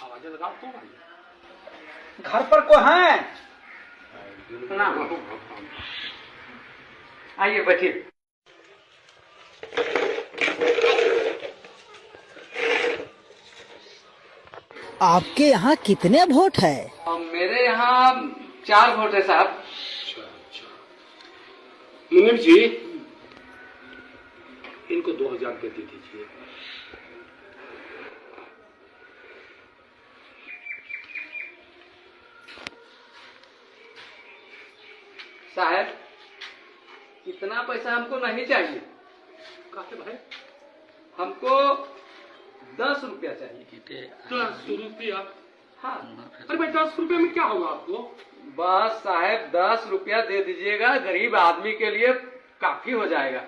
आवाज लगाओ तो भाई। घर पर को है ना आइए बैठिए। आपके यहाँ कितने वोट है? मेरे यहाँ 4 वोट है साहब। अच्छा। मुनीम जी, इनको 2000 रुपये दे दीजिए। साहब इतना पैसा हमको नहीं चाहिए। काहे भाई? हमको 10 रुपया चाहिए। 10 रुपया? हाँ। अरे भाई 10 रुपये में क्या होगा आपको? बस साहब 10 रुपया दे दीजिएगा, गरीब आदमी के लिए काफी हो जाएगा।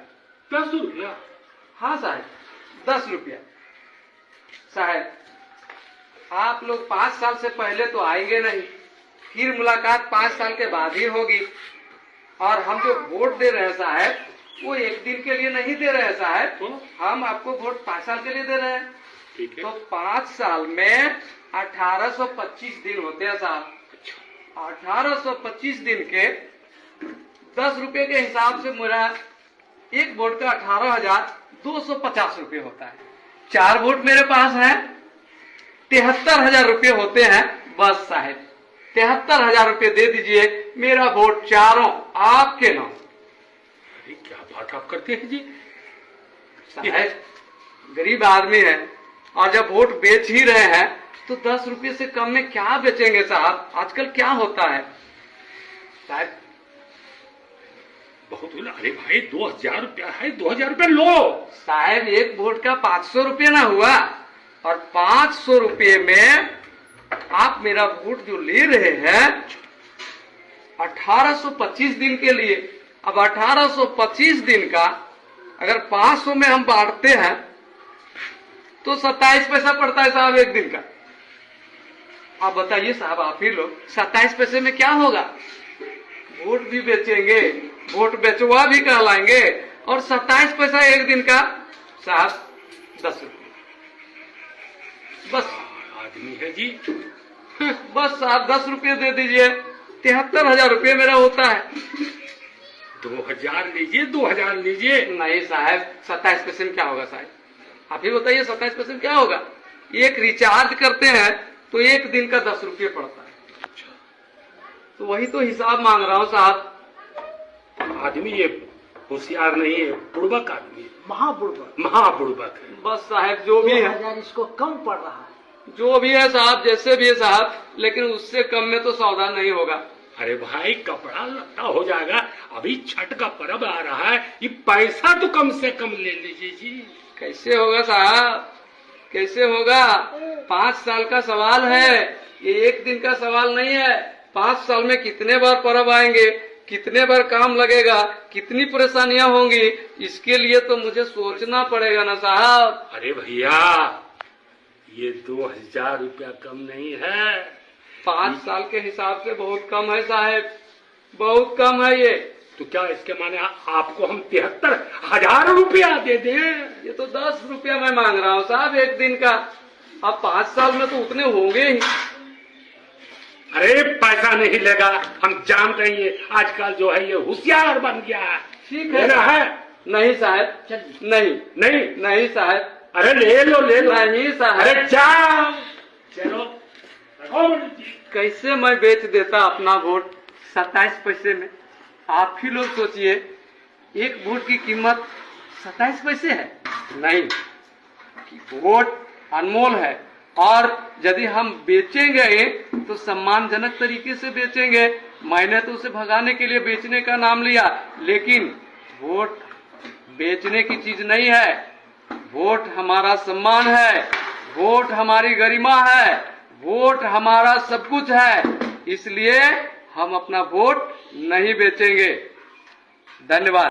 10 रुपया? हाँ साहब 10 रुपया। साहब आप लोग 5 साल से पहले तो आएंगे नहीं, फिर मुलाकात 5 साल के बाद ही होगी। और हम जो वोट दे रहे हैं साहब वो एक दिन के लिए नहीं दे रहे हैं साहब, हम आपको वोट 5 साल के लिए दे रहे हैं। ठीक है। तो 5 साल में 1825 दिन होते हैं साहब। 1825 दिन के 10 रुपए के हिसाब से मेरा एक वोट का 18,250 रुपये होता है। 4 वोट मेरे पास है, 73,000 रुपये होते हैं। बस साहब 73,000 रुपये दे दीजिए, मेरा वोट चारों आपके नाम। अरे क्या बात आप करते हैं जी? साहब गरीब आदमी है और जब वोट बेच ही रहे हैं तो 10 रुपये से कम में क्या बेचेंगे साहब? आजकल क्या होता है साहब? बहुत हुआ। अरे भाई 2000 रुपया है, 2000 रुपया लो। साहब एक वोट का 500 रुपये ना हुआ, और 500 रुपये में आप मेरा वोट जो ले रहे हैं 1825 दिन के लिए। अब 1825 दिन का अगर 500 में हम बांटते हैं तो 27 पैसा पड़ता है साहब एक दिन का। आप बताइए साहब, आप ही लोग 27 पैसे में क्या होगा? वोट भी बेचेंगे, वोट बेचवा भी कहलाएंगे, और 27 पैसा एक दिन का साहब 10 रुपये। बस आदमी है जी। बस साहब 10 रुपये दे दीजिए, 73,000 रुपये मेरा होता है। 2000 लीजिए, 2000 लीजिए। नहीं साहब 27 पैसे में क्या होगा साहब? आप ही बताइए 27 पैसे में क्या होगा? एक रिचार्ज करते हैं तो एक दिन का 10 रुपये पड़ता है। तो वही तो हिसाब मांग रहा हूँ साहब। आदमी ये होशियार नहीं है, बुड़बक आदमी है, महाबुड़बक। महाबुड़बक है। बस साहब जो भी है, 2000 इसको कम पड़ रहा है। जो भी है साहब, जैसे भी है साहब, लेकिन उससे कम में तो सौदा नहीं होगा। अरे भाई कपड़ा लत्ता हो जाएगा, अभी छठ का पर्व आ रहा है, ये पैसा तो कम से कम ले लीजिए जी। कैसे होगा साहब, कैसे होगा? 5 साल का सवाल है, ये एक दिन का सवाल नहीं है। 5 साल में कितने बार पर्व आएंगे, कितने बार काम लगेगा, कितनी परेशानियां होंगी, इसके लिए तो मुझे सोचना पड़ेगा ना साहब। अरे भैया ये 2000 रुपया कम नहीं है। 5 साल के हिसाब से बहुत कम है साहब, बहुत कम है ये। तो क्या इसके माने आपको हम 73,000 रुपया दे दें? ये तो 10 रुपया मैं मांग रहा हूँ साहब एक दिन का। अब 5 साल में तो उतने होंगे ही। अरे पैसा नहीं लेगा, हम जानते हैं ये आजकल जो है ये होशियार बन गया है। ठीक है लेना है? नहीं साहब, नहीं नहीं नहीं साहब, अरे ले लो ले लो। नहीं साहब। अरे जाओ चलो रखो जी। कैसे मैं बेच देता अपना वोट 27 पैसे में? आप ही लोग सोचिए, एक वोट की कीमत 27 पैसे है। नहीं, वोट अनमोल है, और यदि हम बेचेंगे तो सम्मानजनक तरीके से बेचेंगे। मैंने तो उसे भगाने के लिए बेचने का नाम लिया, लेकिन वोट बेचने की चीज नहीं है। वोट हमारा सम्मान है, वोट हमारी गरिमा है, वोट हमारा सब कुछ है। इसलिए हम अपना वोट नहीं बेचेंगे। धन्यवाद।